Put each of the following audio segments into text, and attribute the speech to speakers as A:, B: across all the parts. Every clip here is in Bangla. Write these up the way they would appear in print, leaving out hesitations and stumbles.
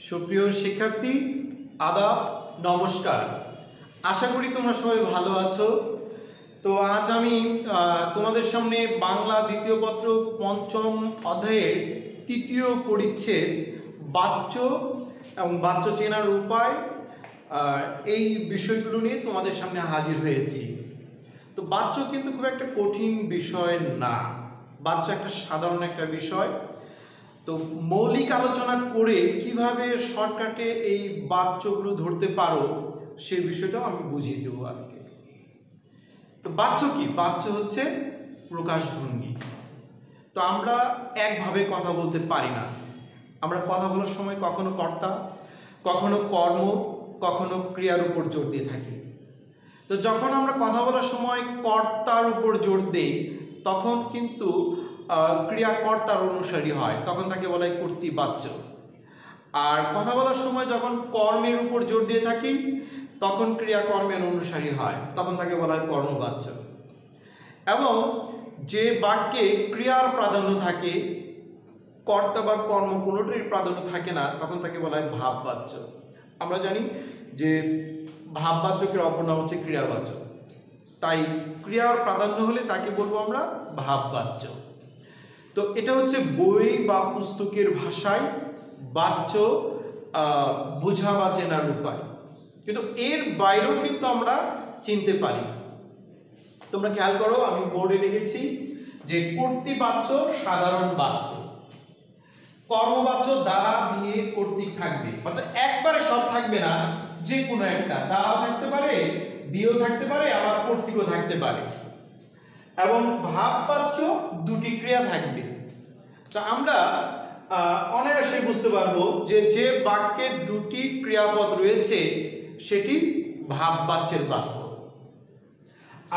A: সুপ্রিয় শিক্ষার্থী, আদাব, নমস্কার। আশা করি তোমরা সবাই ভালো আছো। তো আজ আমি তোমাদের সামনে বাংলা দ্বিতীয় পত্র পঞ্চম অধ্যায়ের তৃতীয় পরিচ্ছেদ বাচ্য এবং বাচ্য চেনার উপায় এই বিষয়গুলো নিয়ে তোমাদের সামনে হাজির হয়েছি। তো বাচ্য কিন্তু খুব একটা কঠিন বিষয় না, বাচ্য একটা সাধারণ একটা বিষয়। তো মৌলিক আলোচনা করে কিভাবে শর্টকাটে এই বাচ্যগুলো ধরতে পারো সেই বিষয়টাও আমি বুঝিয়ে দেবো আজকে। তো বাচ্য কি? বাচ্য হচ্ছে প্রকাশভঙ্গি। তো আমরা একভাবে কথা বলতে পারি না। আমরা কথা বলার সময় কখনো কর্তা, কখনো কর্ম, কখনো ক্রিয়ার উপর জোর দিয়ে থাকি। তো যখন আমরা কথা বলার সময় কর্তার উপর জোর দিই তখন কিন্তু ক্রিয়াকর্তার অনুসারী হয়, তখন তাকে বলা হয় কর্তৃবাচ্য। আর কথা বলার সময় যখন কর্মের উপর জোর দিয়ে থাকি তখন ক্রিয়াকর্মের অনুসারী হয়, তখন তাকে বলা হয় কর্মবাচ্য। এবং যে বাক্যে ক্রিয়ার প্রাধান্য থাকে, কর্তা বা কর্ম কোনোটারই প্রাধান্য থাকে না, তখন তাকে বলা হয় ভাববাচ্য। আমরা জানি যে ভাববাচ্যকের অপর নাম হচ্ছে ক্রিয়াবাচ্য, তাই ক্রিয়ার প্রাধান্য হলে তাকে বলবো আমরা ভাববাচ্য। তো এটা হচ্ছে বই বা পুস্তকের ভাষায় বাচ্য বোঝা বা চেনার উপায়, কিন্তু এর বাইরেও কিন্তু আমরা চিনতে পারি। তোমরা খেয়াল করো, আমি বোর্ডে লিখেছি যে কর্তৃবাচ্য সাধারণ বাক্য, কর্মবাচ্য দ্বারা দিয়ে কর্তৃক থাকবে, অর্থাৎ একবারে সব থাকবে না, যে কোনো একটা দ্বারাও থাকতে পারে, দিয়েও থাকতে পারে, আবার কর্তৃকও থাকতে পারে। এবং ভাববাচ্য দুটি ক্রিয়া থাকবে। তো আমরা অনায়াসে বুঝতে পারবো যে যে বাক্যে দুটি ক্রিয়াপদ রয়েছে সেটি ভাববাচ্যের বাক্য।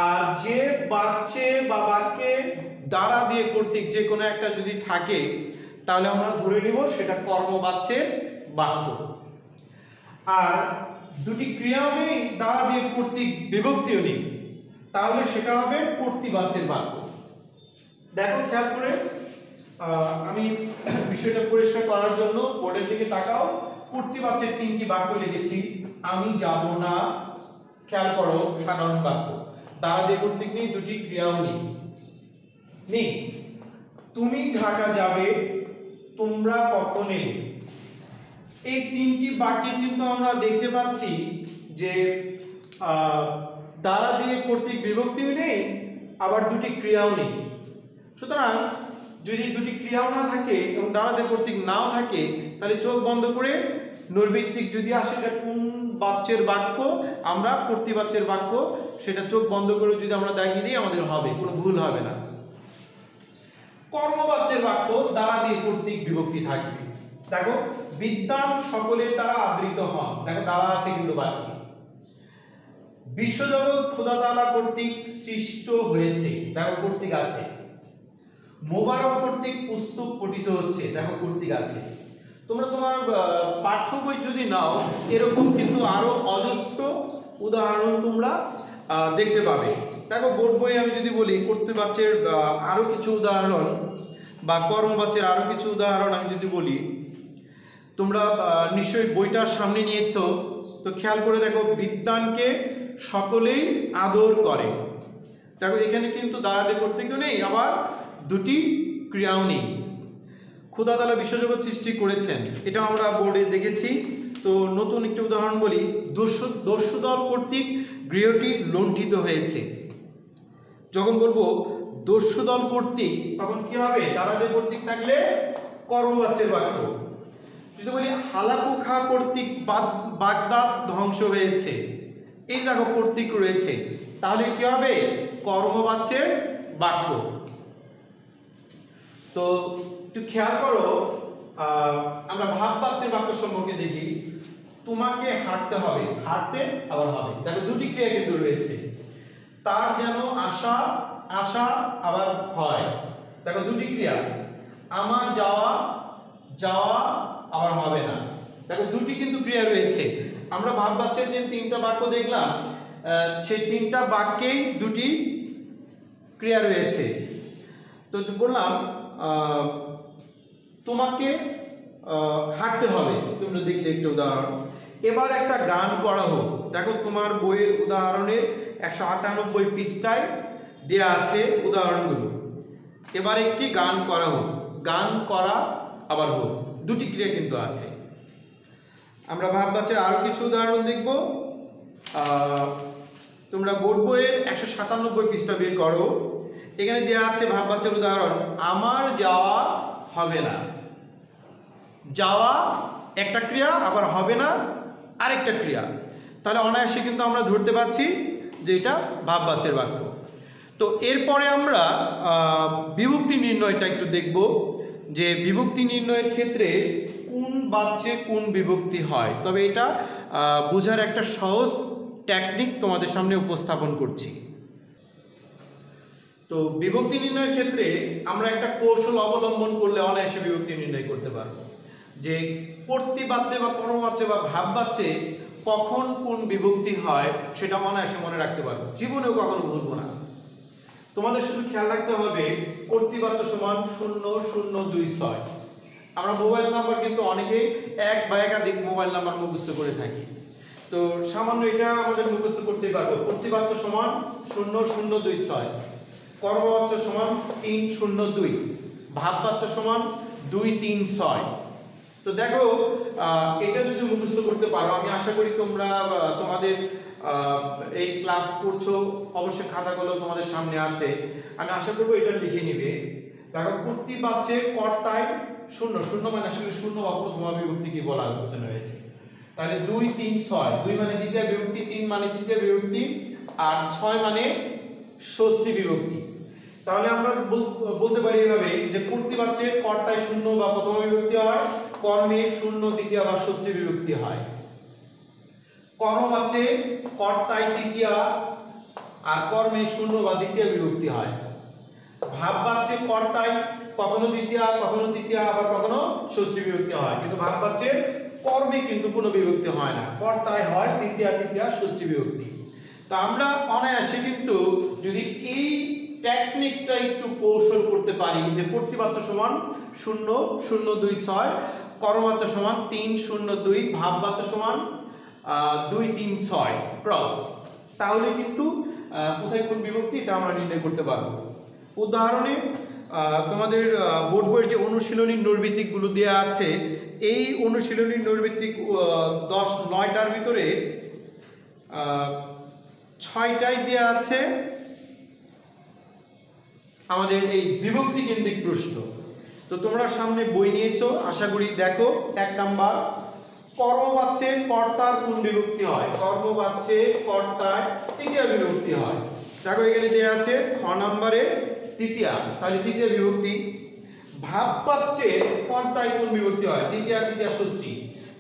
A: আর যে বাচ্যে বা বাক্যে দ্বারা দিয়ে কর্তৃক যে কোনো একটা যদি থাকে তাহলে আমরা ধরে নিব সেটা কর্মবাচ্যের বাক্য। আর দুটি ক্রিয়াও নেই, দ্বারা দিয়ে কর্তৃক বিভক্তিও নেই, তাহলে সেটা হবে কর্তৃবাচ্যের বাক্য। দেখো খেয়াল করে, আমি বিষয়টা পরিষ্কার করার জন্য বোর্ডের দিকে তাকাও। কর্তৃবাচ্যের তিনটি বাক্য লিখেছি। আমি যাব না, খেয়াল করো, সাধারণ বাক্য, দ্বারা দিয়ে কর্তৃক নেই, দুটি ক্রিয়াও নেই। তুমি ঢাকা যাবে, তোমরা কখন এলে। এই তিনটি বাক্যে কিন্তু আমরা দেখতে পাচ্ছি যে দ্বারা দিয়ে কর্তৃক বিভক্তিও নেই, আবার দুটি ক্রিয়াও নেই। সুতরাং যদি দুটি ক্রিয়াও না থাকে এবং দ্বারা দিয়ে কর্তৃক নাও থাকে তাহলে চোখ বন্ধ করে নৈর্ব্যক্তিক যদি আসে এটা কোন বাচ্যের বাক্য, আমরা কর্তৃবাচ্যের বাক্য, সেটা চোখ বন্ধ করে যদি আমরা দাগিয়ে দিই আমাদের হবে, কোনো ভুল হবে না। কর্মবাচ্যের বাক্য দ্বারা দিয়ে কর্তৃক বিভক্তি থাকবে। দেখো, বিদ্বান সকলে তারা আদৃত হন, দেখো দ্বারা আছে কিন্তু বাক্যে। বিশ্বজগৎ খোদা তাআলা কর্তৃক সৃষ্ট হয়েছে, দেখো কর্তৃক আছে। মোবারক কর্তৃক পুস্তক পঠিত হচ্ছে, দেখো কর্তৃক আছে। তোমরা তোমার পাঠ্য বই যদি নাও এরকম কিন্তু আরো অজস্র উদাহরণ তোমরা দেখতে পাবে। দেখো বোর্ড বই আমি যদি বলি কর্তৃবাচ্যের আরো কিছু উদাহরণ বা কর্মবাচ্যের আরো কিছু উদাহরণ আমি যদি বলি, তোমরা নিশ্চয়ই বইটার সামনে নিয়েছো। তো খেয়াল করে দেখো, বিদ্বানকে সকলেই আদর করে, দেখো এখানে কিন্তু দ্বারা দিয়ে কর্তৃকও নেই, আবার দুটি ক্রিয়াও নেই। খোদা তাআলা বিশ্বজগৎ সৃষ্টি করেছেন, এটা আমরা বোর্ডে দেখেছি। তো নতুন একটি উদাহরণ বলি, দস্যুদল কর্তৃক গৃহটি লুণ্ঠিত হয়েছে। যখন বলবো দস্যুদল কর্তৃক তখন কি হবে? দ্বারা দিয়ে কর্তৃক থাকলে কর্মবাচ্যের বাক্য। যদি বলি হালাকু খা কর্তৃক বাগদাদ ধ্বংস হয়েছে, এই দেখো কর্তৃক রয়েছে, তাহলে কি হবে? কর্মবাচ্যের বাক্য। তো একটু খেয়াল করো, আমরা ভাববাচ্যের বাক্য সম্পর্কে দেখি। তোমাকে হাঁটতে হবে, হাঁটতে আবার হবে, দেখো দুটি ক্রিয়া কিন্তু রয়েছে। তার যেন আশা, আশা আবার হয়, দেখো দুটি ক্রিয়া। আমার যাওয়া, যাওয়া আবার হবে না, দেখো দুটি কিন্তু ক্রিয়া রয়েছে। আমরা ভাববাচ্যের যে তিনটা বাক্য দেখলাম সেই তিনটা বাক্যেই দুটি ক্রিয়া রয়েছে। তো বললাম তোমাকে হাঁটতে হবে, তোমরা দেখলে একটা উদাহরণ। এবার একটা গান করা হোক। দেখো তোমার বইয়ের উদাহরণে 198 পৃষ্ঠায় দেয়া আছে উদাহরণগুলো। এবার একটি গান করা হোক, গান করা আবার হোক, দুটি ক্রিয়া কিন্তু আছে। আমরা ভাববাচ্চার আরো কিছু উদাহরণ দেখব। তোমরা বোর্ড বইয়ের 197 পৃষ্ঠা বের করো। এখানে দেওয়া আছে ভাববাচ্চার উদাহরণ, আমার যাওয়া হবে না। যাওয়া একটা ক্রিয়া, আবার হবে না আরেকটা ক্রিয়া। তাহলে অনায়াসে কিন্তু আমরা ধরতে পারছি যে এটা ভাববাচ্চার বাক্য। তো এরপরে আমরা বিভক্তি নির্ণয়টা একটু দেখব, যে বিভক্তি নির্ণয়ের ক্ষেত্রে কোন বাচ্চে কোন বিভক্তি হয়। তবে এটা বোঝার একটা সহজ টেকনিক তোমাদের সামনে উপস্থাপন করছি। তো বিভক্তি নির্ণয়ের ক্ষেত্রে আমরা একটা কৌশল অবলম্বন করলে অনায়াসে বিভক্তি নির্ণয় করতে পারবো, যে কর্তৃবাচ্যে বা কর্মবাচ্যে বা ভাববাচ্যে কখন কোন বিভক্তি হয় সেটা অনায়াসে মনে রাখতে পারবো, জীবনেও কখনো ভুলবো না। তোমাদের শুধু খেয়াল রাখতে হবে কর্তৃবাচ্য সমান 0026। আমরা মোবাইল নাম্বার কিন্তু অনেকেই এক বা একাধিক মোবাইল নাম্বার মুখস্থ করে থাকি। তো সামান্য এটা আমাদের মুখস্থ করতে পারবো। কর্তৃবাচ্য সমান 0026, কর্মবাচ্য সমান 302, ভাববাচ্য সমান 236। তো দেখো এটা যদি মুখস্থ করতে পারো, আমি আশা করি তোমরা তোমাদের এই ক্লাস করছো, অবশ্যই খাতাগুলো তোমাদের সামনে আছে, আমি আশা করবো এটা লিখে নিবে। দেখো কর্তৃবাচ্যে কর্তায় 00 মানে আসলে শূন্য বা প্রথম বিভক্তি কি বলা বোঝানো হয়েছে। তাহলে 236, 2 মানে দ্বিতীয় বিভক্তি, 3 মানে তৃতীয় বিভক্তি, আর 6 মানে ষষ্ঠী বিভক্তি। তাহলে আমরা বলতে পারি এভাবে যে কর্তৃবাচ্যে কর্তায় 0 বা প্রথম বিভক্তি হয়, কর্মে 0 দ্বিতীয় বা ষষ্ঠী বিভক্তি হয়। কর্মবাচ্যে কর্তায় তৃতীয়া আর কর্মে 0 বা দ্বিতীয় বিভক্তি হয়। ভাববাচ্যে কর্তায় কখনো দ্বিতীয়া, কখনো তৃতীয়া, আবার কখনো ষষ্ঠী বিভক্তি হয়, কিন্তু ভাববাচ্যে কর্মে কিন্তু কোনো বিভক্তি হয় না, কর্তায় হয় তৃতীয়া, তৃতীয়া, ষষ্ঠী বিভক্তি। তো আমরা অনায়াসে কিন্তু যদি এই টেকনিকটা একটু কৌশল করতে পারি, যে কর্তৃবাচ্য সমান 0026, কর্মবাচ্য সমান 302, ভাববাচ্য সমান 236 ক্রস, তাহলে কিন্তু কোথায় কোন বিভক্তি এটা আমরা নির্ণয় করতে পারবো। উদাহরণে তোমাদের বোর্ড বইয়ের যে অনুশীলনী নৈর্ভিত্তিকগুলো দেওয়া আছে, এই অনুশীলনী নৈর্ভিত্তিক 9টার ভিতরে 6টাই দেওয়া আছে আমাদের এই বিভক্তি কেন্দ্রিক প্রশ্ন। তো তোমরা সামনে বই নিয়েছো, আশা করি দেখো। 1 নাম্বার, কর্মবাচ্যে কর্তার কোন বিভক্তি হয়। কর্মবাচ্যে কর্তার তৃতীয় বিভক্তি হয়। দেখো এখানে দেওয়া আছে খ নাম্বারে তৃতীয়া, তাহলে তৃতীয় বিভক্তি। ভাববাচ্যে কর্তায় কোন বিভক্তি হয়, দ্বিতীয়া, তৃতীয়া, ষষ্ঠী।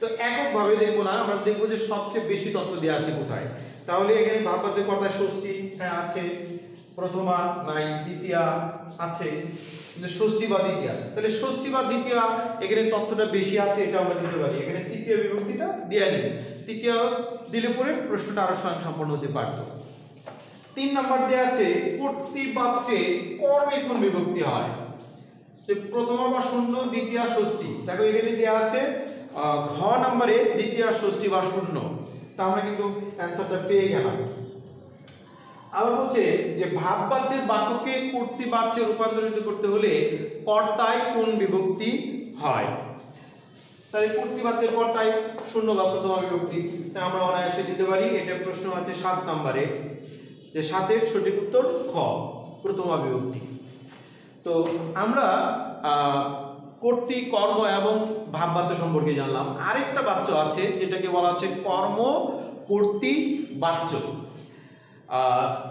A: তো এককভাবে দেখবো না, আমরা দেখবো যে সবচেয়ে বেশি তথ্য দেওয়া আছে কোথায়। তাহলে এখানে ভাববাচ্যে কর্তায় ষষ্ঠী, হ্যাঁ আছে, প্রথমা নাই, দ্বিতীয়া আছে, কিন্তু ষষ্ঠী বা দ্বিতীয়া, তাহলে ষষ্ঠী বা দ্বিতীয়া এখানে তথ্যটা বেশি আছে, এটা আমরা দিতে পারি। এখানে তৃতীয় বিভক্তিটা দেয়া নেই, তৃতীয় দিলে পরে প্রশ্নটা আরো স্বয়ংসম্পন্ন হতে পারত। 3 নাম্বার দেয়া আছে কর্তৃবাচ্যে কর্মে কোন বিভক্তি হয়। প্রথমা বা 0, দ্বিতীয়া, ষষ্ঠী। দেখো এখানে দেয়া আছে ঘ নাম্বারে দ্বিতীয়া, ষষ্ঠী বা 0। তা আমরা কিন্তু অ্যানসারটা পেয়ে গেলাম। আবার বলছে যে ভাববাচ্যের বাক্যকে কর্তৃবাচ্যে রূপান্তরিত করতে হলে কর্তায় কোন বিভক্তি হয়। তাহলে কর্তৃবাচ্যের কর্তায় 0 বা প্রথমা বিভক্তি, তা আমরা অনায়াসে দিতে পারি। এটা প্রশ্ন আছে 7 নম্বরে, যে 7-এর সঠিক উত্তর খ, প্রথমা বিভক্তি। তো আমরা কর্তৃ, কর্ম এবং ভাববাচ্য সম্পর্কে জানলাম। আরেকটা বাচ্য আছে যেটাকে বলা হচ্ছে কর্ম কর্তৃ বাচ্য।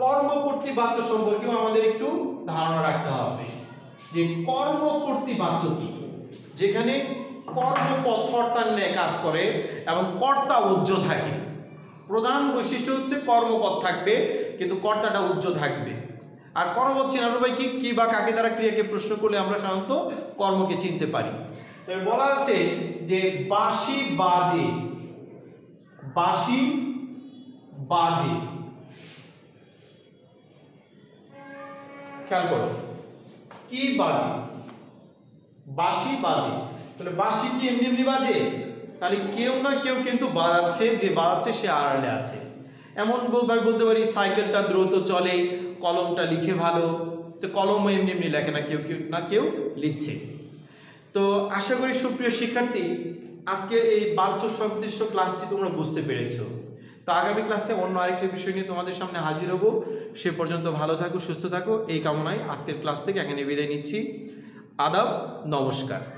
A: কর্ম কর্তৃ বাচ্য সম্পর্কেও আমাদের একটু ধারণা রাখতে হবে, যে কর্ম কর্তৃ বাচ্য কি। যেখানে কর্মপদ কর্তার ন্যায় কাজ করে এবং কর্তা উজ্জ্ব থাকে। প্রধান বৈশিষ্ট্য হচ্ছে কর্মপদ থাকবে কিন্তু কর্তাটা উজ্জ্ব থাকবে। আর কর্মপদ চেনার উপায় কি, কি বা কাকে দ্বারা ক্রিয়াকে প্রশ্ন করলে আমরা সাধারণত কর্মকে চিনতে পারি। বলা আছে যে বাঁশি বাজে, বাঁশি বাজে। খেয়াল করো, কি বাজে, বাঁশি বাজে। তাহলে বাঁশি কি এমনি এমনি বাজে? তাহলে কেউ না কেউ কিন্তু বাজাচ্ছে, যে বাজাচ্ছে সে আড়ালে আছে। এমন বলতে পারি সাইকেলটা দ্রুত চলে, কলমটা লিখে ভালো। তো কলম এমনি এমনি লেখে না, কেউ কেউ না কেউ লিখছে। তো আশা করি সুপ্রিয় শিক্ষার্থী, আজকের এই বাচ্য সংশ্লিষ্ট ক্লাসটি তোমরা বুঝতে পেরেছো। তো আগামী ক্লাসে অন্য আরেকটি বিষয় নিয়ে তোমাদের সামনে হাজির হব। সে পর্যন্ত ভালো থাকো, সুস্থ থাকো, এই কামনায় আজকের ক্লাস থেকে এখানে বিদায় নিচ্ছি। আদাব, নমস্কার।